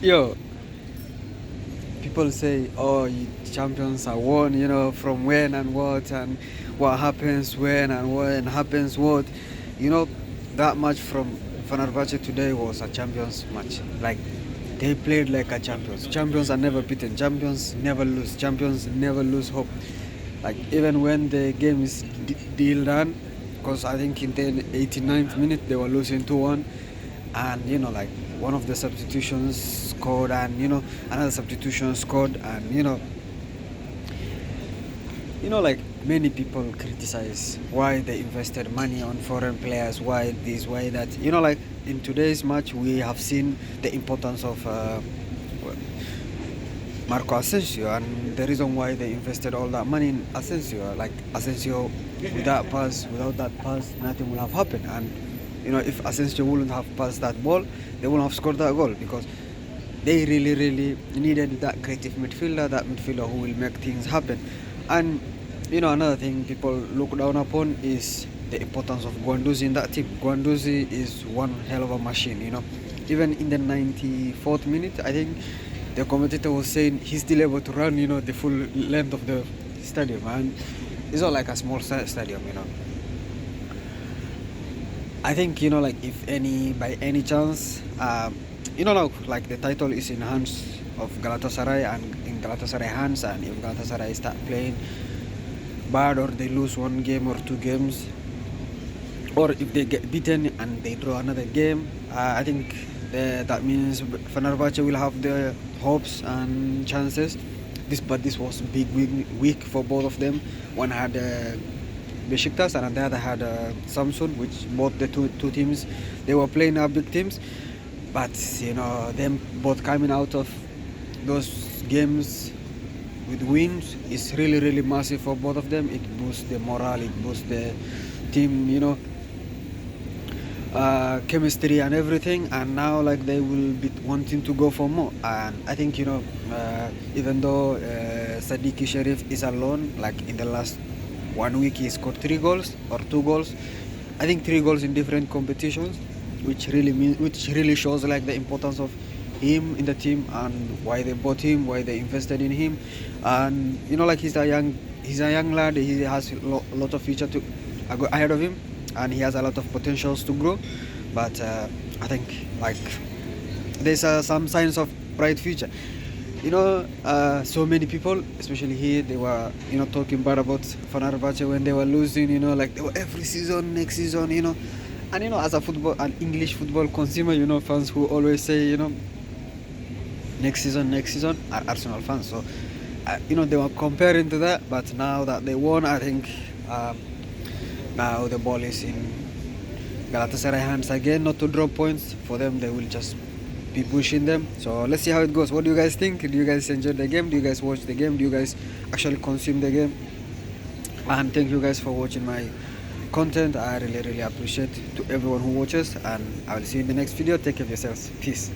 Yo, people say, oh, champions are won, from when and what happens when and when happens what. You know, that match from Fenerbahce today was a champions match. Like, they played like a champions. Champions are never beaten. Champions never lose. Champions never lose hope. Like, even when the game is deal done, because I think in the 89th minute they were losing 2-1, and like one of the substitutions scored, and another substitution scored, and like many people criticize why they invested money on foreign players, why this, why that. Like in today's match we have seen the importance of Marco Asensio, and the reason why they invested all that money in Asensio. Like Asensio, without that pass, nothing will have happened. And if Asensio wouldn't have passed that ball, they wouldn't have scored that goal, because they really, really needed that creative midfielder, that midfielder who will make things happen. And another thing people look down upon is the importance of Guendouzi in that team. Guendouzi is one hell of a machine. Even in the 94th minute, I think the commentator was saying he's still able to run, the full length of the stadium, and it's not like a small stadium. I think like if by any chance, now like the title is in hands of Galatasaray and in Galatasaray hands, and if Galatasaray start playing bad, or they lose one game or two games, or if they get beaten and they draw another game, I think that means Fenerbahce will have the hopes and chances. This was a big week for both of them. One had Besiktas, and the other had Samsun, which both the two teams, they were playing big teams. But them both coming out of those games with wins is really, really massive for both of them. It boosts the morale, it boosts the team, chemistry and everything, and now like they will be wanting to go for more. And I think even though Sadiki Sharif is alone, like in the last 1 week he scored 3 goals or 2 goals, I think 3 goals in different competitions, which really shows like the importance of him in the team, and why they bought him, why they invested in him. And like he's a young lad, he has a lot of future to ahead of him, and he has a lot of potentials to grow. But I think like there's some signs of bright future. So many people, especially here, they were talking bad about Fenerbahce when they were losing. Like they were every season, next season. And as an English football consumer, fans who always say next season are Arsenal fans. So they were comparing to that, but now that they won, I think now the ball is in Galatasaray hands again, not to drop points for them. They will just be pushing them. So let's see how it goes. What do you guys think? Do you guys enjoy the game? Do you guys watch the game? Do you guys actually consume the game? And thank you guys for watching my content. I really, really appreciate to everyone who watches, and I will see you in the next video. Take care of yourselves. Peace.